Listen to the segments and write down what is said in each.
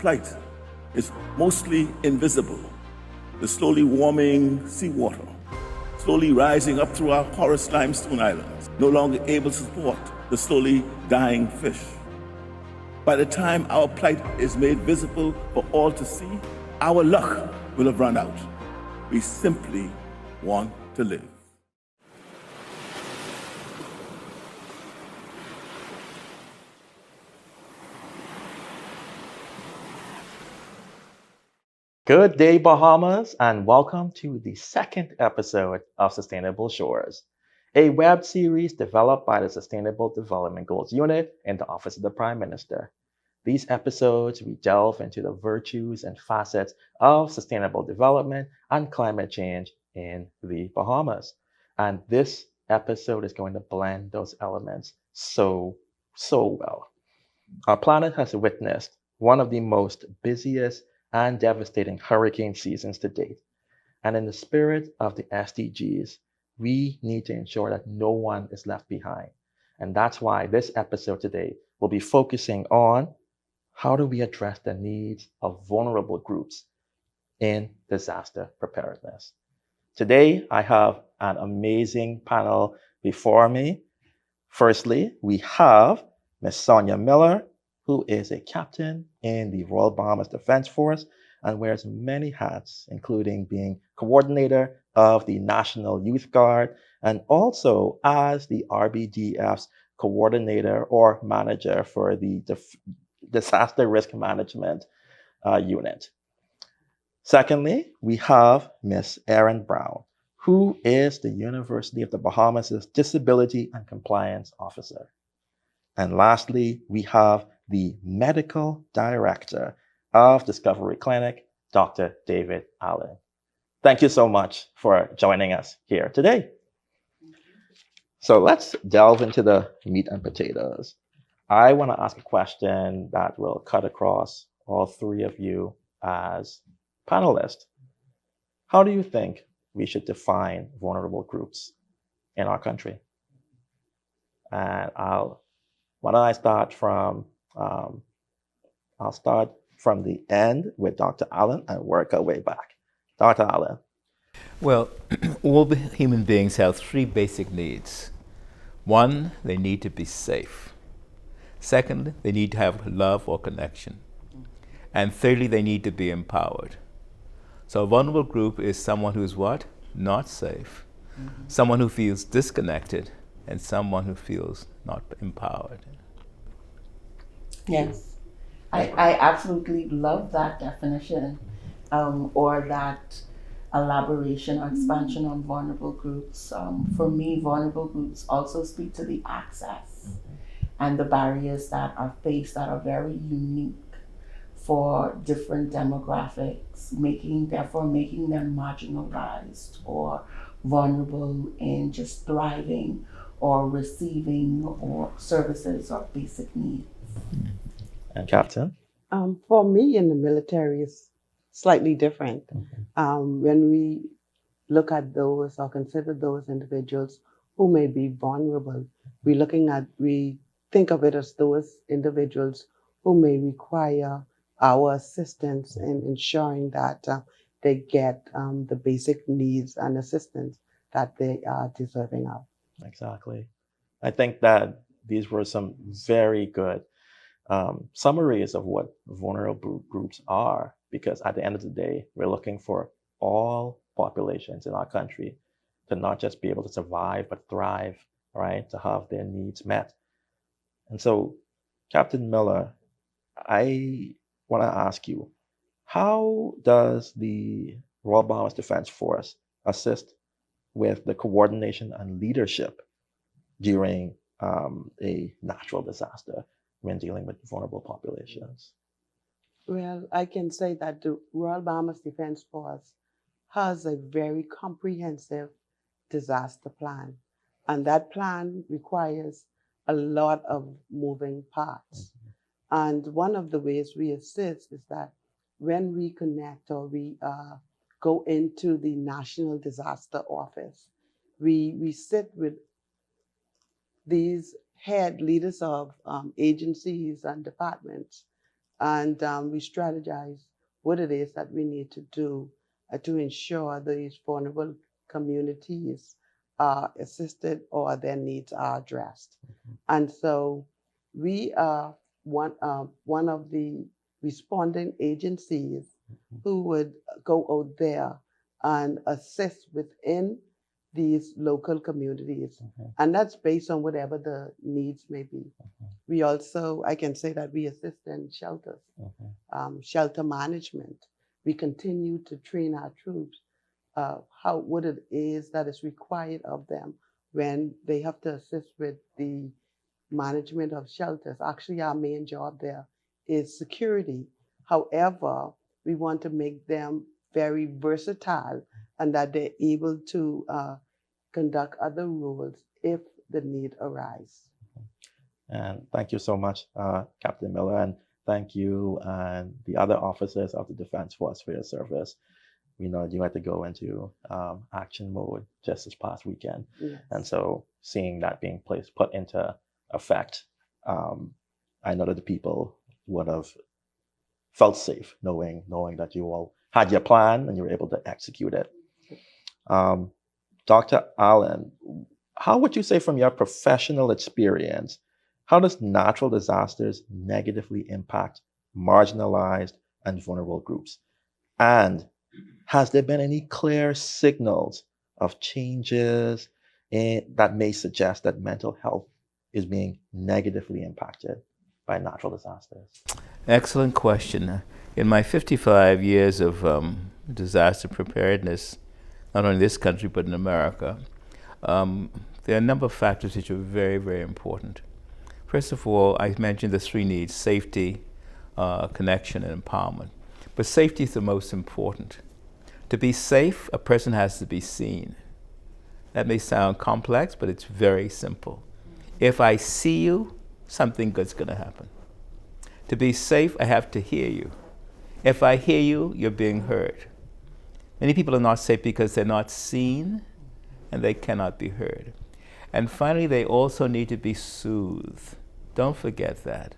plight is mostly invisible. The slowly warming seawater, slowly rising up through our porous limestone islands, no longer able to support the slowly dying fish. By the time our plight is made visible for all to see, our luck will have run out. We simply want to live. Good day, Bahamas, and welcome to the second episode of Sustainable Shores, a web series developed by the Sustainable Development Goals Unit in the Office of the Prime Minister. These episodes, we delve into the virtues and facets of sustainable development and climate change in the Bahamas. And this episode is going to blend those elements so well. Our planet has witnessed one of the most busiest and devastating hurricane seasons to date. And in the spirit of the SDGs, we need to ensure that no one is left behind. And that's why this episode today will be focusing on how do we address the needs of vulnerable groups in disaster preparedness. Today, I have an amazing panel before me. Firstly, we have Ms. Sonya Miller, who is a captain in the Royal Bahamas Defense Force and wears many hats, including being coordinator of the National Youth Guard and also as the RBDF's coordinator or manager for the Disaster Risk Management Unit. Secondly, we have Ms. Erin Brown, who is the University of the Bahamas' Disability and Compliance Officer. And lastly, we have the Medical Director of Discovery Clinic, Dr. David Allen. Thank you so much for joining us here today. So let's delve into the meat and potatoes. I want to ask a question that will cut across all three of you as panelists. How do you think we should define vulnerable groups in our country? And why don't I start from, I'll start from the end with Dr. Allen and work our way back. Dr. Allen. Well, all human beings have three basic needs. One, they need to be safe. Second, they need to have love or connection. And thirdly, they need to be empowered. So a vulnerable group is someone who's what? Not safe. Mm-hmm. Someone who feels disconnected and someone who feels not empowered. Yes, I absolutely love that definition or that elaboration or expansion on vulnerable groups. For me, vulnerable groups also speak to the access and the barriers that are faced that are very unique for different demographics, making them marginalized or vulnerable in just thriving or receiving or services or basic needs. And Captain? For me in the military is slightly different. When we look at those or consider those individuals who may be vulnerable, we think of it as those individuals who may require our assistance in ensuring that they get the basic needs and assistance that they are deserving of. Exactly. I think that these were some very good summaries of what vulnerable groups are, because at the end of the day, we're looking for all populations in our country to not just be able to survive, but thrive, right? To have their needs met. And so, Captain Miller, I want to ask you, how does the Royal Bahamas Defense Force assist with the coordination and leadership during a natural disaster when dealing with vulnerable populations? Well, I can say that the Royal Bahamas Defense Force has a very comprehensive disaster plan. And that plan requires a lot of moving parts. And one of the ways we assist is that when we connect or we go into the National Disaster Office, we sit with these head leaders of agencies and departments and we strategize what it is that we need to do to ensure these vulnerable communities are assisted or their needs are addressed. And so we are one of the responding agencies who would go out there and assist within these local communities. And that's based on whatever the needs may be. We also, I can say that we assist in shelters, shelter management. We continue to train our troops what it is that is required of them when they have to assist with the management of shelters. Actually, our main job there is security. However, we want to make them very versatile and that they're able to conduct other roles if the need arises. And thank you so much, Captain Miller, and thank you and the other officers of the Defense Force for your service. We know you had to go into action mode just this past weekend. Yes. And so seeing that being put into effect, I know that the people would have felt safe knowing that you all had your plan and you were able to execute it. Dr. Allen, how would you say from your professional experience, how does natural disasters negatively impact marginalized and vulnerable groups? And has there been any clear signals of changes that may suggest that mental health is being negatively impacted by natural disasters? Excellent question. In my 55 years of disaster preparedness, not only in this country but in America, there are a number of factors which are very, very important. First of all, I mentioned the three needs: safety, connection, and empowerment. But safety is the most important. To be safe, a person has to be seen. That may sound complex, but it's very simple. If I see you, something good's going to happen. To be safe, I have to hear you. If I hear you, you're being heard. Many people are not safe because they're not seen and they cannot be heard. And finally, they also need to be soothed. Don't forget that.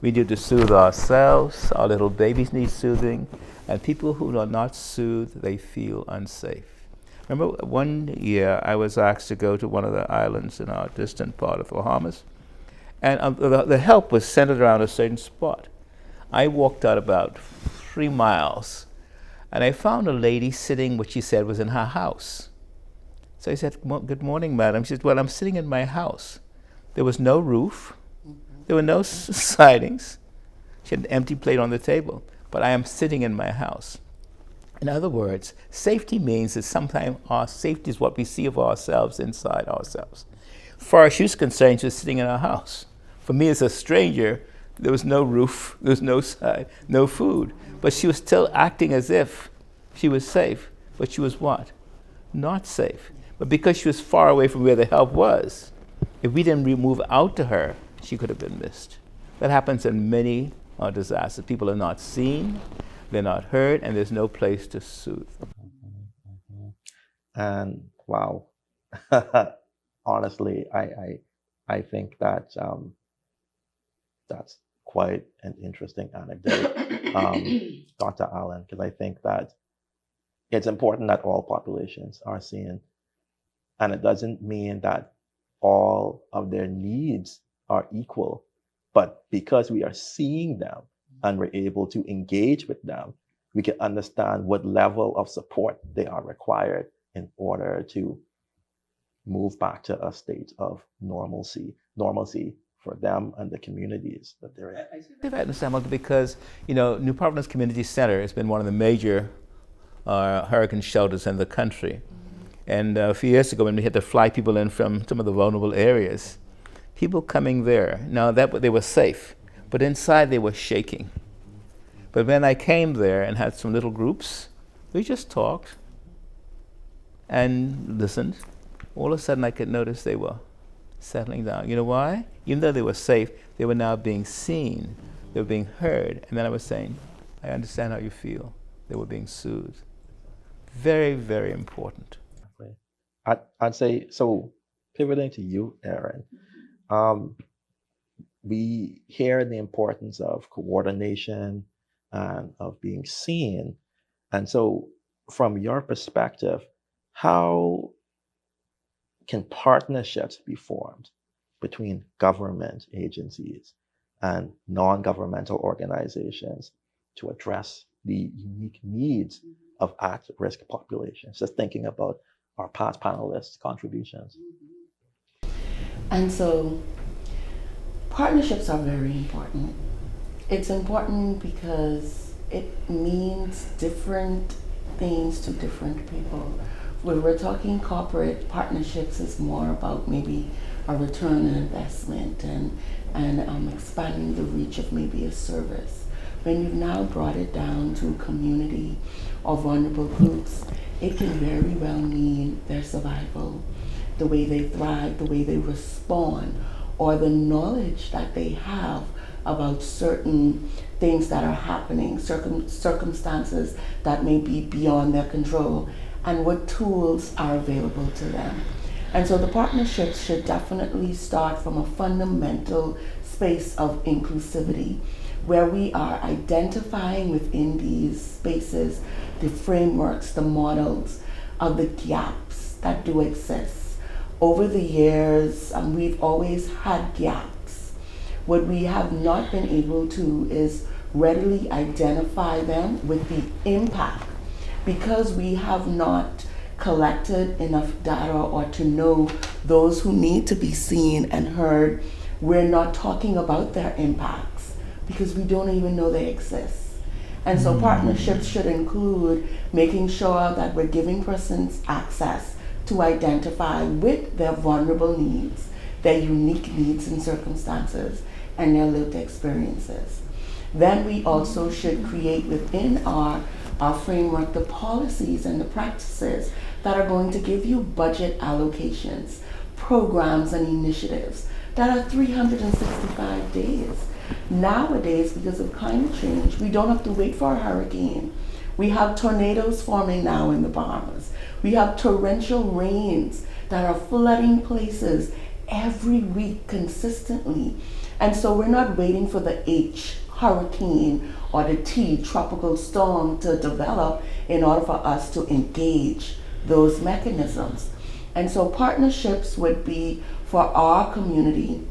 We need to soothe ourselves. Our little babies need soothing. And people who are not soothed, they feel unsafe. Remember, one year I was asked to go to one of the islands in our distant part of the Bahamas. And the help was centered around a certain spot. I walked out about 3 miles, and I found a lady sitting, what she said was in her house. So I said, "Good morning, madam." She said, "Well, I'm sitting in my house." There was no roof. There were no sidings. She had an empty plate on the table, but I am sitting in my house. In other words, safety means that sometimes our safety is what we see of ourselves inside ourselves. As far as she was concerned, she was sitting in her house. For me as a stranger, there was no roof, there was no side, no food. But she was still acting as if she was safe, but she was what? Not safe. But because she was far away from where the help was, if we didn't move out to her, she could have been missed. That happens in many disasters. People are not seen, they're not heard, and there's no place to soothe. And wow, honestly, I think that that's quite an interesting anecdote, Dr. Allen, because I think that it's important that all populations are seen, and it doesn't mean that all of their needs are equal, but because we are seeing them and we're able to engage with them, we can understand what level of support they are required in order to move back to a state of normalcy for them and the communities that they're in. I say that in Samuel because, New Providence Community Center has been one of the major hurricane shelters in the country. And a few years ago when we had to fly people in from some of the vulnerable areas, people coming there, now they were safe, but inside they were shaking. But when I came there and had some little groups, we just talked and listened. All of a sudden I could notice they were settling down. You know why? Even though they were safe, they were now being seen, they were being heard. And then I was saying, I understand how you feel. They were being soothed. Very, very important. I'd say, so pivoting to you, Erin, we hear the importance of coordination and of being seen. And so, from your perspective, how can partnerships be formed between government agencies and non-governmental organizations to address the unique needs of at-risk populations? Just thinking about our past panelists' contributions. And so partnerships are very important. It's important because it means different things to different people. When we're talking corporate partnerships, is more about maybe a return on investment and expanding the reach of maybe a service. When you've now brought it down to community or vulnerable groups, it can very well mean their survival, the way they thrive, the way they respond, or the knowledge that they have about certain things that are happening, circumstances that may be beyond their control, and what tools are available to them. And so the partnerships should definitely start from a fundamental space of inclusivity, where we are identifying within these spaces the frameworks, the models of the gaps that do exist. Over the years, we've always had gaps. What we have not been able to is readily identify them with the impact, because we have not collected enough data or to know those who need to be seen and heard. We're not talking about their impacts because we don't even know they exist. And so partnerships should include making sure that we're giving persons access to identify with their vulnerable needs, their unique needs and circumstances, and their lived experiences. Then we also should create within our framework the policies and the practices that are going to give you budget allocations, programs and initiatives that are 365 days. Nowadays, because of climate change, we don't have to wait for a hurricane. We have tornadoes forming now in the Bahamas. We have torrential rains that are flooding places every week consistently. And so we're not waiting for the H, hurricane, or the T, tropical storm, to develop in order for us to engage those mechanisms. And so partnerships would be, for our community,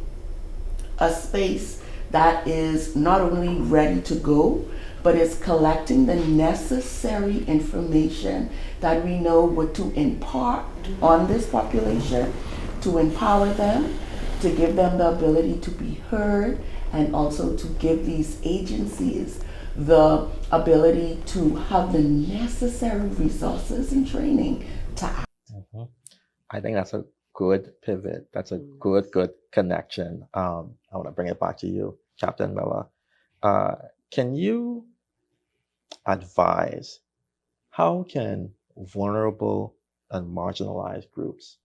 a space that is not only ready to go, but is collecting the necessary information that we know what to impart on this population, to empower them, to give them the ability to be heard, and also to give these agencies the ability to have the necessary resources and training to act. I think that's a good pivot. That's a good connection. I want to bring it back to you, Captain Miller. Can you advise how can vulnerable and marginalized groups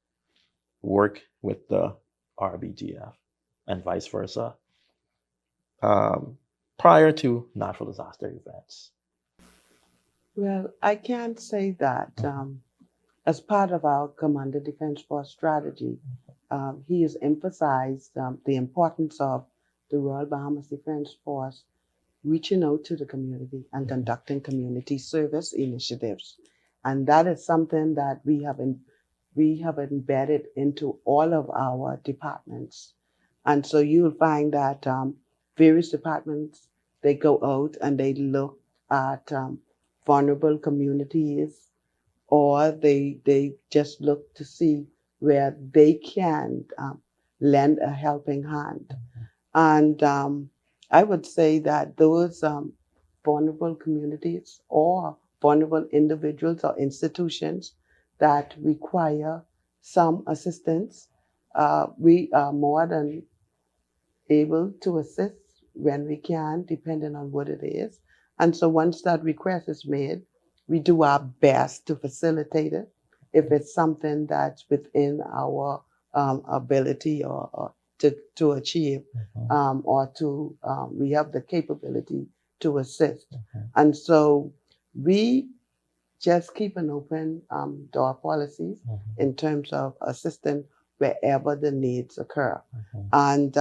work with the RBDF and vice versa prior to natural disaster events? Well, I can say that as part of our Commander Defense Force strategy, he has emphasized the importance of the Royal Bahamas Defense Force reaching out to the community and conducting community service initiatives. And that is something that we have embedded into all of our departments. And so you'll find that various departments, they go out and they look at vulnerable communities, or they just look to see where they can lend a helping hand. And I would say that those vulnerable communities or vulnerable individuals or institutions that require some assistance, we are more than able to assist when we can, depending on what it is. And so once that request is made, we do our best to facilitate it if it's something that's within our ability or to achieve, or to we have the capability to assist. And so we just keep an open door policies in terms of assistance wherever the needs occur. And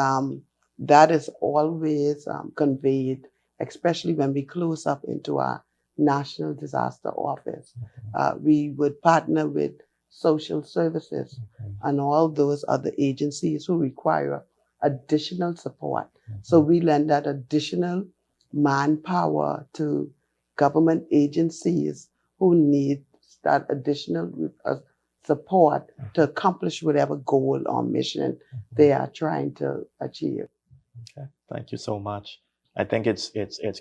that is always conveyed, especially when we close up into our National Disaster Office. We would partner with social services and all those other agencies who require additional support. So we lend that additional manpower to government agencies who need that additional support to accomplish whatever goal or mission they are trying to achieve. Okay, thank you so much. I think it's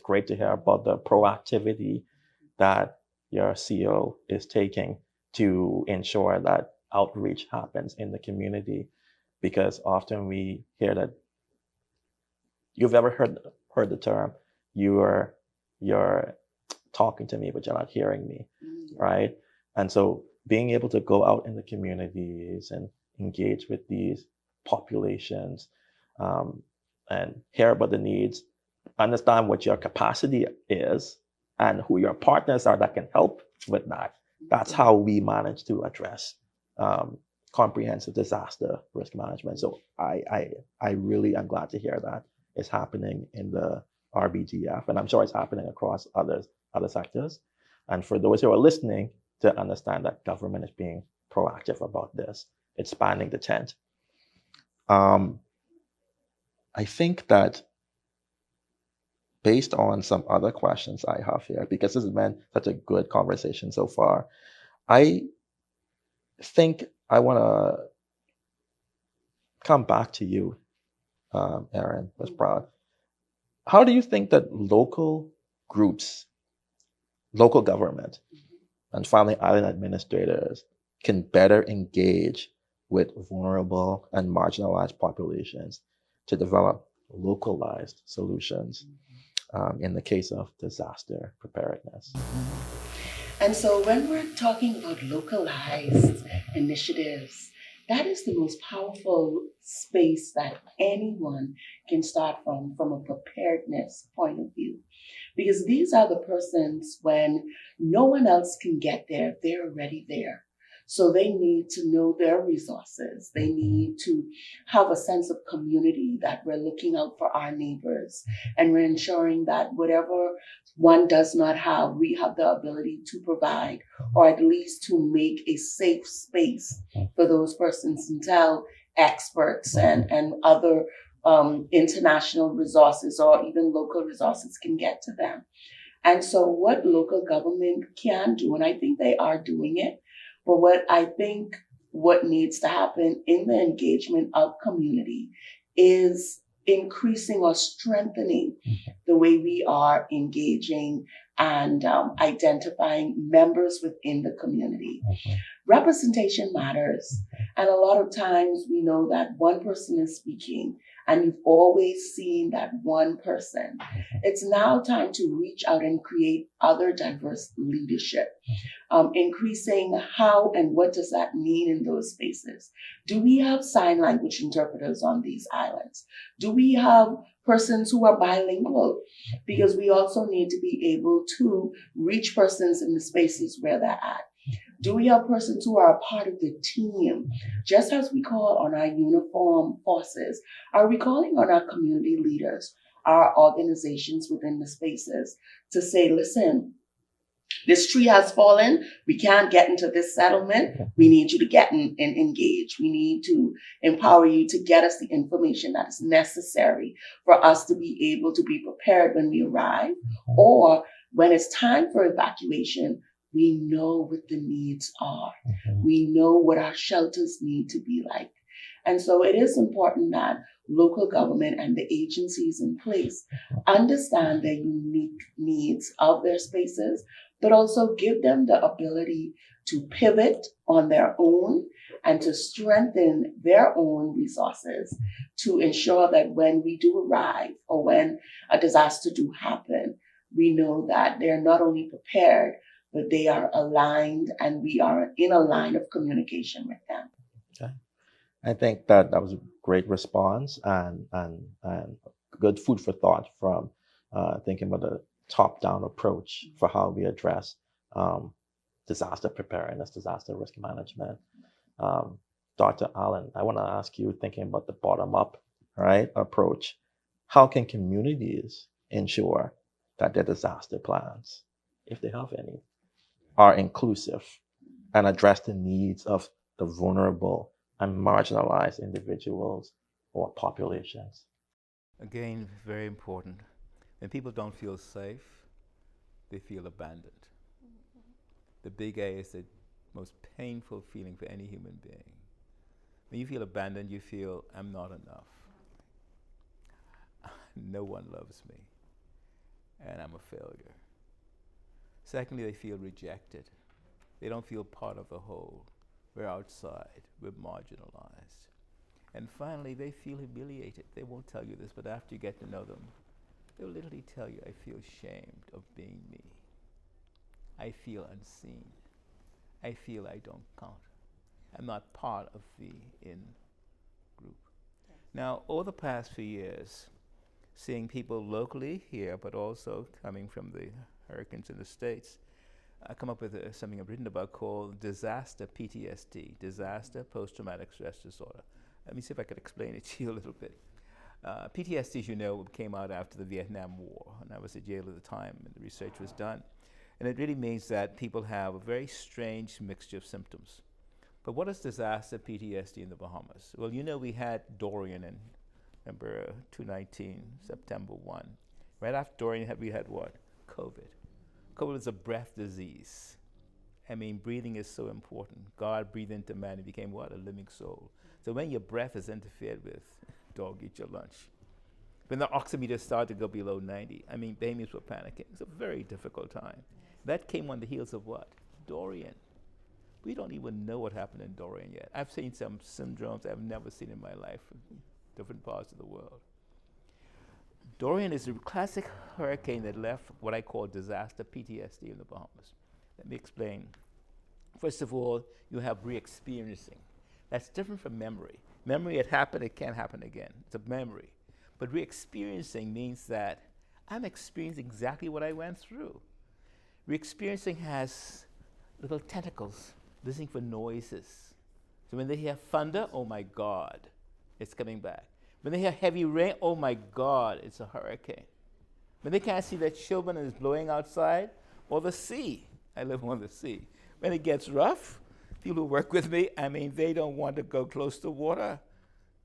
great to hear about the proactivity that your CEO is taking to ensure that outreach happens in the community, because often we hear that you've ever heard the term you're talking to me but you're not hearing me, right? And so being able to go out in the communities and engage with these populations, and hear about the needs, understand what your capacity is and who your partners are that can help with that. That's how we manage to address comprehensive disaster risk management. So I really am glad to hear that is happening in the RBDF, and I'm sure it's happening across other sectors. And for those who are listening, to understand that government is being proactive about this, expanding the tent. I think that based on some other questions I have here, because this has been such a good conversation so far, I think I want to come back to you, Erin, was proud. How do you think that local groups, local government, and finally island administrators can better engage with vulnerable and marginalized populations to develop localized solutions in the case of disaster preparedness? And so when we're talking about localized initiatives, that is the most powerful space that anyone can start from a preparedness point of view. Because these are the persons when no one else can get there, they're already there. So they need to know their resources. They need to have a sense of community, that we're looking out for our neighbors and we're ensuring that whatever one does not have, we have the ability to provide, or at least to make a safe space for those persons until experts and other international resources or even local resources can get to them. And so what local government can do, and I think they are doing it, but what needs to happen in the engagement of community is increasing or strengthening the way we are engaging and identifying members within the community. Representation matters. And a lot of times we know that one person is speaking and you've always seen that one person. It's now time to reach out and create other diverse leadership. Increasing how and what does that mean in those spaces? Do we have sign language interpreters on these islands? Do we have persons who are bilingual? Because we also need to be able to reach persons in the spaces where they're at. Do we have persons who are a part of the team? Just as we call on our uniform forces, are we calling on our community leaders, our organizations within the spaces to say, listen, this tree has fallen. We can't get into this settlement. We need you to get in and engage. We need to empower you to get us the information that is necessary for us to be able to be prepared when we arrive, or when it's time for evacuation, we know what the needs are. We know what our shelters need to be like. And so it is important that local government and the agencies in place understand the unique needs of their spaces, but also give them the ability to pivot on their own and to strengthen their own resources to ensure that when we do arrive or when a disaster do happen, we know that they're not only prepared, but they are aligned and we are in a line of communication with them. Okay. I think that was a great response and good food for thought from thinking about the top-down approach for how we address disaster preparedness, disaster risk management. Dr. Allen, I want to ask you, thinking about the bottom-up, right, approach How can communities ensure that their disaster plans, if they have any, are inclusive and address the needs of the vulnerable and marginalized individuals or populations? Again, very important. When people don't feel safe, they feel abandoned. The big A is the most painful feeling for any human being. When you feel abandoned, you feel, I'm not enough. No one loves me, and I'm a failure. Secondly, they feel rejected. They don't feel part of the whole. We're outside, we're marginalized. And finally, they feel humiliated. They won't tell you this, but after you get to know them, they'll literally tell you, I feel ashamed of being me. I feel unseen. I feel I don't count. I'm not part of the in group. Yes. Now, over the past few years, seeing people locally here, but also coming from the hurricanes in the States, I come up with something I've written about called disaster PTSD, disaster post-traumatic stress disorder. Let me see if I can explain it to you a little bit. PTSD, as you know, came out after the Vietnam War, and I was at Yale at the time, and the research was done. And it really means that people have a very strange mixture of symptoms. But what is disaster PTSD in the Bahamas? Well, you know we had Dorian in, remember, 2019, September 1. Right after Dorian, we had what? COVID. COVID is a breath disease. I mean, breathing is so important. God breathed into man and became what? A living soul. So when your breath is interfered with, dog, eat your lunch. When the oximeter started to go below 90, I mean, babies were panicking. It's a very difficult time. That came on the heels of what? Dorian. We don't even know what happened in Dorian yet. I've seen some syndromes I've never seen in my life in different parts of the world. Dorian is a classic hurricane that left what I call disaster PTSD in the Bahamas. Let me explain. First of all, you have re-experiencing. That's different from memory. Memory, it happened, it can't happen again. It's a memory. But re-experiencing means that I'm experiencing exactly what I went through. Re-experiencing has little tentacles, listening for noises. So when they hear thunder, oh my God, it's coming back. When they hear heavy rain, oh my God, it's a hurricane. When they can't see their children and it's blowing outside, or the sea. I live on the sea. When it gets rough, people who work with me, I mean, they don't want to go close to water.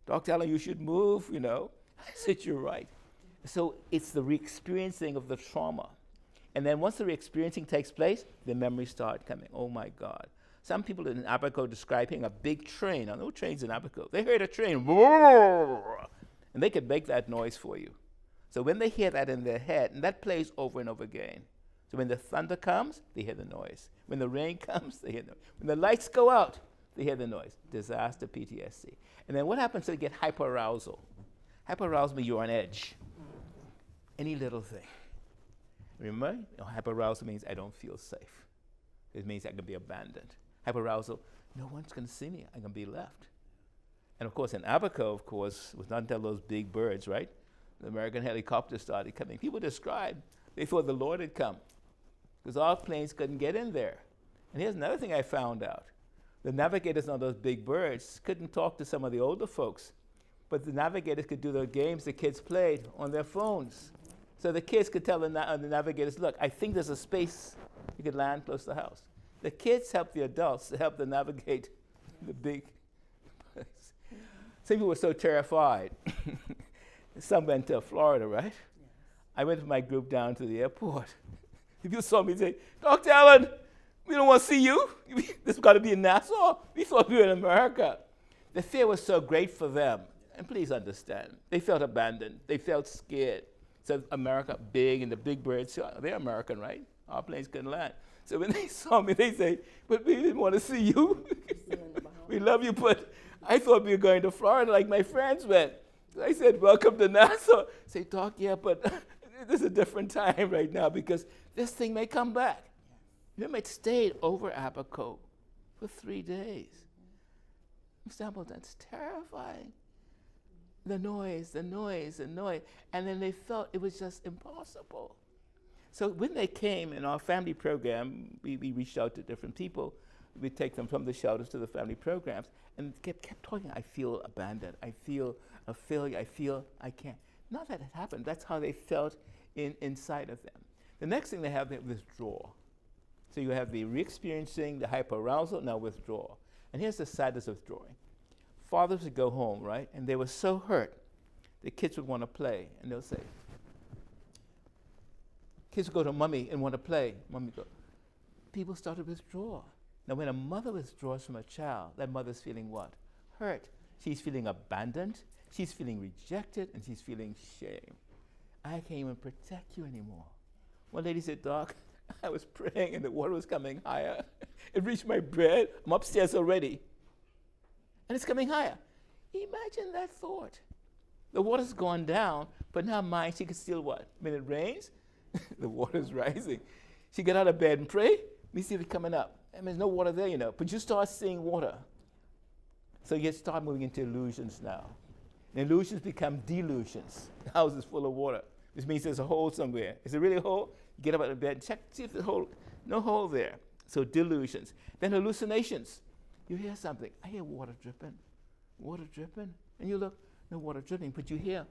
Dr. Allen, you should move, you know. I said, you're right. So it's the re-experiencing of the trauma. And then once the re-experiencing takes place, the memories start coming. Oh my God. Some people in Abaco describing a big train. I know trains in Abaco. They heard a train, and they could make that noise for you. So when they hear that in their head, and that plays over and over again. So when the thunder comes, they hear the noise. When the rain comes, they hear the noise. When the lights go out, they hear the noise. Disaster PTSD. And then what happens to get hyperarousal? Hyperarousal means you're on edge. Any little thing. Remember, hyperarousal means I don't feel safe. It means I can be abandoned. Hyperarousal, no one's going to see me. I'm going to be left. And of course, in Abaco, of course, was not until those big birds, right? The American helicopters started coming. People described, they thought the Lord had come because our planes couldn't get in there. And here's another thing I found out. The navigators on those big birds couldn't talk to some of the older folks, but the navigators could do the games the kids played on their phones. So the kids could tell the navigators, look, I think there's a space you could land close to the house. The kids help the adults to help them navigate the big place. Some people were so terrified. Some went to Florida, right? Yes. I went with my group down to the airport. People saw me say, Dr. Allen, we don't want to see you. This has got to be in Nassau. We thought we were in America. The fear was so great for them. And please understand, they felt abandoned. They felt scared. So America, big, and the big birds, they're American, right? Our planes couldn't land. So when they saw me, they say, but we didn't want to see you. We love you, but I thought we were going to Florida like my friends went. So I said, welcome to Nassau. Say, Doc, yeah, but this is a different time right now because this thing may come back. Remember, it stayed over Abaco for 3 days. Example, that's terrifying. The noise. And then they felt it was just impossible. So when they came in our family program, we reached out to different people. We take them from the shelters to the family programs and kept talking. I feel abandoned. I feel a failure. I feel I can't. Not that it happened, that's how they felt inside of them. The next thing they have, they withdraw. So you have the re-experiencing, the hyperarousal, now withdrawal. And here's the sadness of withdrawing. Fathers would go home, right? And they were so hurt, the kids would want to play. And they'll say, kids would go to mommy and want to play. Mommy go. People start to withdraw. Now when a mother withdraws from a child, that mother's feeling what? Hurt. She's feeling abandoned, she's feeling rejected, and she's feeling shame. I can't even protect you anymore. One lady said, Doc, I was praying and the water was coming higher. It reached my bed. I'm upstairs already. And it's coming higher. Imagine that thought. The water's gone down, but in her mind, she could still what? When it rains, the water's rising. She get out of bed and pray. Let me see if it's coming up. I mean, there's no water there, you know. But you start seeing water. So you start moving into illusions now. And illusions become delusions. The house is full of water, which means there's a hole somewhere. Is it really a hole? You get up out of bed, check, see if there's a hole. No hole there. So delusions. Then hallucinations. You hear something. I hear water dripping. Water dripping. And you look, no water dripping, but you hear.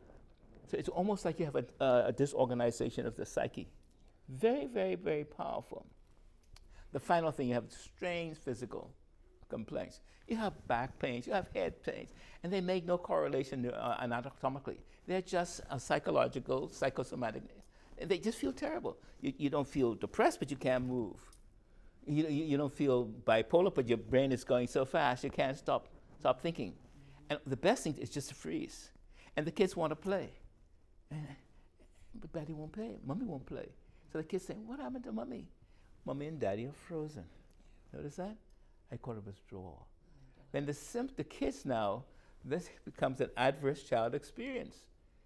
So it's almost like you have a disorganization of the psyche. Very, very, very powerful. The final thing, you have strange physical complaints. You have back pains, you have head pains, and they make no correlation anatomically. They're just psychological, psychosomatic. And they just feel terrible. You don't feel depressed, but you can't move. You don't feel bipolar, but your brain is going so fast you can't stop thinking. And the best thing is just to freeze. And the kids want to play. But daddy won't play, mommy won't play. So the kids say, what happened to mommy? Mommy and daddy are frozen. Notice that? I call it withdrawal. Then the kids now, this becomes an adverse child experience.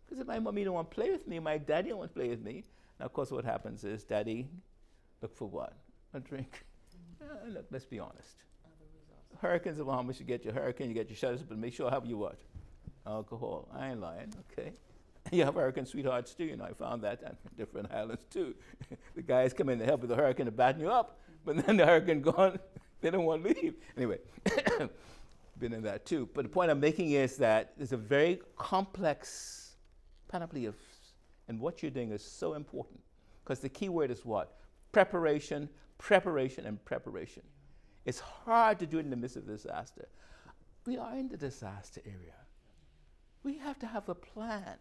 Because if my mommy don't want to play with me, my daddy don't want to play with me. Now, of course, what happens is daddy look for what? A drink. Look, let's be honest. Hurricanes of Bahamas, you get your hurricane, you get your shutters, but make sure I have you what? Alcohol. I ain't lying, okay. You have hurricane sweethearts too, you know, I found that on different islands too. The guys come in to help with the hurricane to batten you up, but then the hurricane gone, they don't want to leave. Anyway, been in that too. But the point I'm making is that there's a very complex panoply of, and what you're doing is so important. Because the key word is what? Preparation, preparation, and preparation. It's hard to do it in the midst of disaster. We are in the disaster area. We have to have a plan.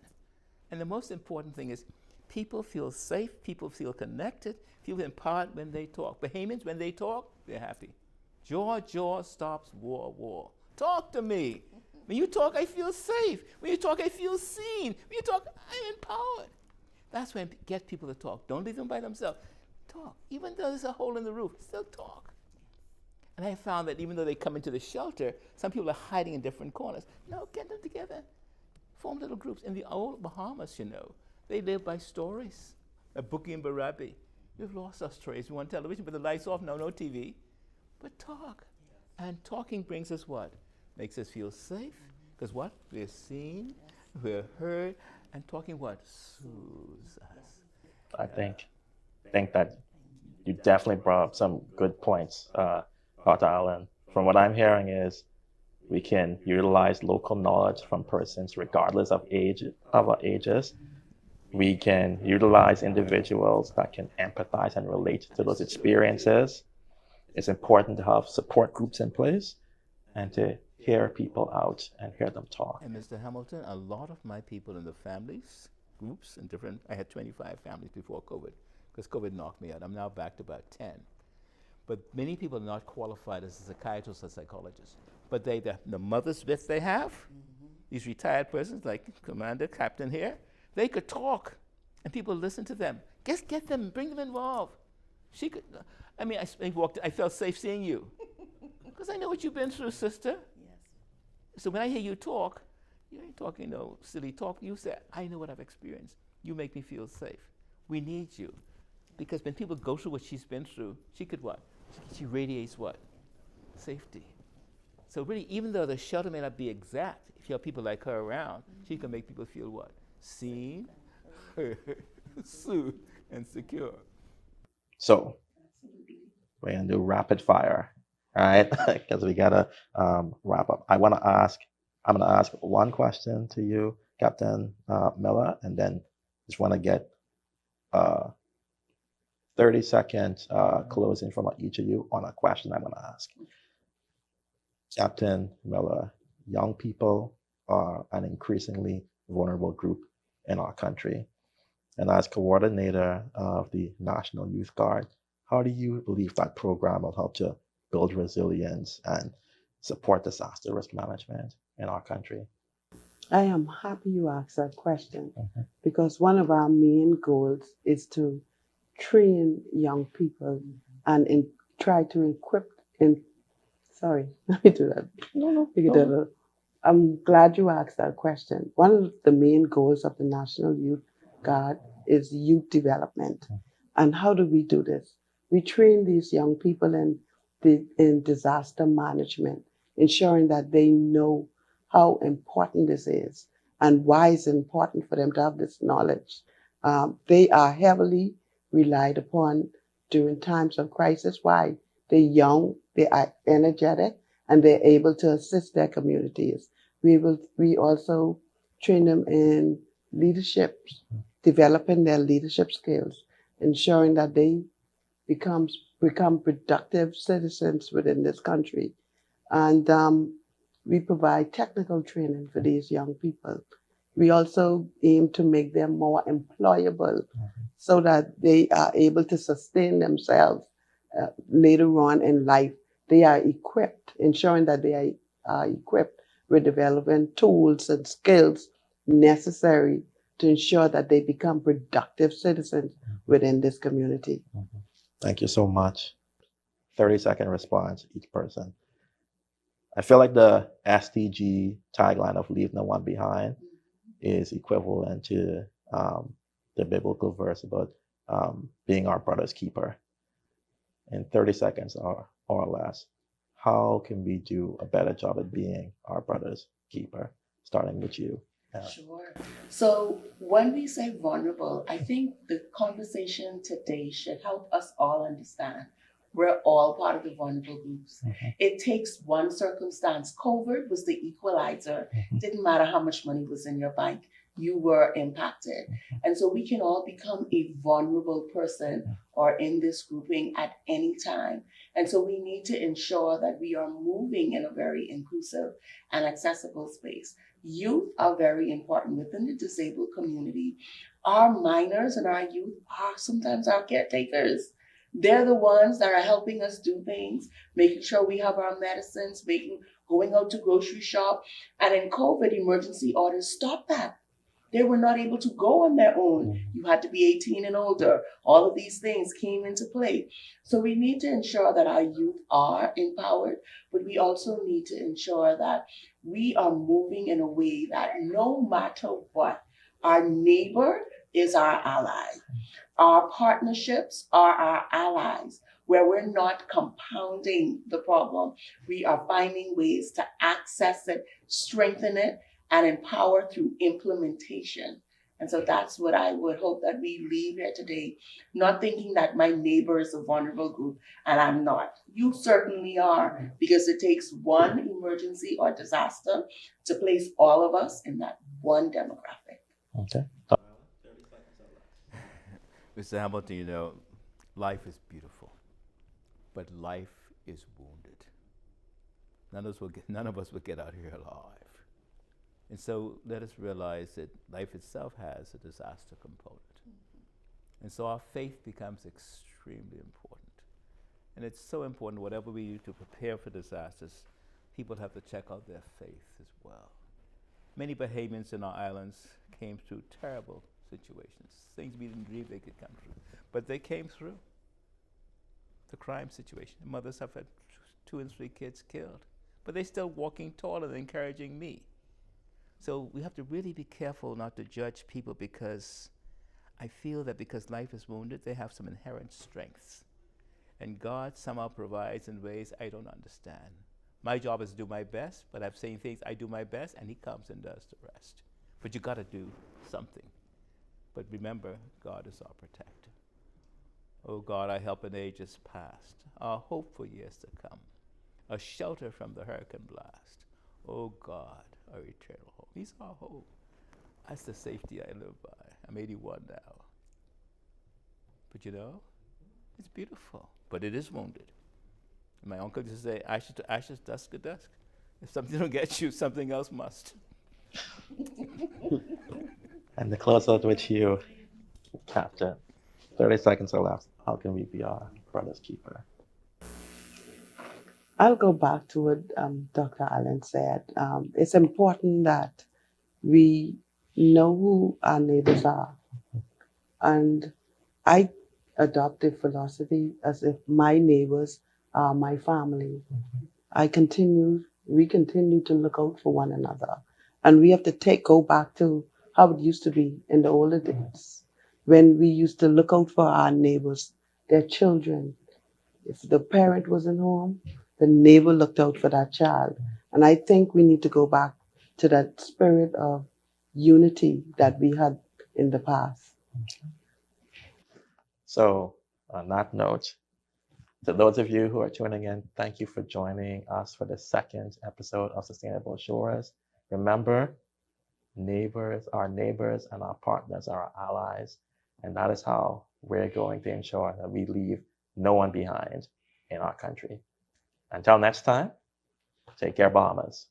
And the most important thing is people feel safe, people feel connected, feel empowered when they talk. Bahamians, when they talk, they're happy. Jaw stops war. Talk to me. When you talk, I feel safe. When you talk, I feel seen. When you talk, I'm empowered. That's when get people to talk. Don't leave them by themselves. Talk. Even though there's a hole in the roof, still talk. And I found that even though they come into the shelter, some people are hiding in different corners. No, get them together. Form little groups. In the old Bahamas, you know, they live by stories. A Bookie and Barabi. We've lost our stories. We want television, but the lights off, no TV. But talk. Yes. And talking brings us what? Makes us feel safe. Because what? We're seen, we're heard, and talking what? Soothes us. I think that you definitely brought up some good points, Dr. Allen. From what I'm hearing is we can utilize local knowledge from persons regardless of our ages. We can utilize individuals that can empathize and relate to those experiences. It's important to have support groups in place and to hear people out and hear them talk. And Mr. Hamilton, a lot of my people in the families, groups, and different, I had 25 families before COVID, because COVID knocked me out. I'm now back to about 10. But many people are not qualified as a psychiatrist or psychologist. But the mothers that they have, these retired persons like Commander, Captain here, they could talk and people listen to them. Just get them, bring them involved. She could, I mean, I felt safe seeing you. Because I know what you've been through, sister. Yes. So when I hear you talk, you ain't talking no silly talk. You say, I know what I've experienced. You make me feel safe. We need you. Because when people go through what she's been through, she could what? She radiates what? Safety. So really, even though the shelter may not be exact, if you have people like her around, she can make people feel what? Seen, heard, soothed, and secure. So we're going to do rapid fire, all right? Because we got to wrap up. I'm going to ask one question to you, Captain Miller, and then just want to get 30 seconds closing from each of you on a question I'm going to ask. Captain Miller, young people are an increasingly vulnerable group in our country. And as coordinator of the National Youth Guard, how do you believe that program will help to build resilience and support disaster risk management in our country? I am happy you asked that question because one of our main goals is to train young people and try to equip sorry, let me do that. No. I'm glad you asked that question. One of the main goals of the National Youth Guard is youth development. And how do we do this? We train these young people in disaster management, ensuring that they know how important this is and why it's important for them to have this knowledge. They are heavily relied upon during times of crisis. Why? They're young, they are energetic, and they're able to assist their communities. We also train them in leadership, developing their leadership skills, ensuring that they become productive citizens within this country. And we provide technical training for these young people. We also aim to make them more employable so that they are able to sustain themselves later on in life. They are equipped, ensuring that they are equipped with developing tools and skills necessary to ensure that they become productive citizens within this community. Thank you so much. 30-second response, each person. I feel like the SDG tagline of Leave No One Behind is equivalent to the biblical verse about being our brother's keeper. In 30 seconds or less, how can we do a better job at being our brother's keeper? Starting with you. Sure. So when we say vulnerable, I think the conversation today should help us all understand we're all part of the vulnerable groups. It takes one circumstance. COVID was the equalizer. Didn't matter how much money was in your bank, you were impacted. And so we can all become a vulnerable person or in this grouping at any time. And so we need to ensure that we are moving in a very inclusive and accessible space. Youth are very important within the disabled community. Our minors and our youth are sometimes our caretakers. They're the ones that are helping us do things, making sure we have our medicines, going out to grocery shop. And in COVID, emergency orders stopped that. They were not able to go on their own. You had to be 18 and older. All of these things came into play. So we need to ensure that our youth are empowered, but we also need to ensure that we are moving in a way that no matter what, our neighbor is our ally. Our partnerships are our allies, where we're not compounding the problem. We are finding ways to access it, strengthen it, and empower through implementation. And so that's what I would hope that we leave here today, not thinking that my neighbor is a vulnerable group and I'm not. You certainly are, because it takes one emergency or disaster to place all of us in that one demographic. Okay. Mr. Hamilton, you know, life is beautiful, but life is wounded. None of us will get out here alive. And so let us realize that life itself has a disaster component. And so our faith becomes extremely important. And it's so important, whatever we do to prepare for disasters, people have to check out their faith as well. Many Bahamians in our islands came through terrible situations, things we didn't dream they could come through. But they came through. The crime situation. Mothers have had 2 and 3 kids killed. But they're still walking tall and encouraging me. So we have to really be careful not to judge people, because I feel that because life is wounded, they have some inherent strengths. And God somehow provides in ways I don't understand. My job is to do my best, but I've seen things I do my best and he comes and does the rest. But you gotta do something. But remember, God is our protector. Oh God, our help in ages past, our hope for years to come, a shelter from the hurricane blast. Oh God, our eternal hope. He's our hope. That's the safety I live by. I'm 81 now. But you know, it's beautiful. But it is wounded. My uncle used to say, ashes to ashes, dust to dust. If something don't get you, something else must. And to close out with you, Captain, 30 seconds or less. How can we be our brother's keeper? I'll go back to what Dr. Allen said. It's important that we know who our neighbors are. And I adopt the philosophy as if my neighbors are my family. We continue to look out for one another. And we have to go back to how it used to be in the older days when we used to look out for our neighbors, their children. If the parent wasn't home, the neighbor looked out for that child. And I think we need to go back to that spirit of unity that we had in the past. So, on that note, to those of you who are tuning in, thank you for joining us for the second episode of Sustainable Shores. Remember, neighbors are neighbors and our partners are our allies. And that is how we're going to ensure that we leave no one behind in our country. Until next time, take care, Bahamas.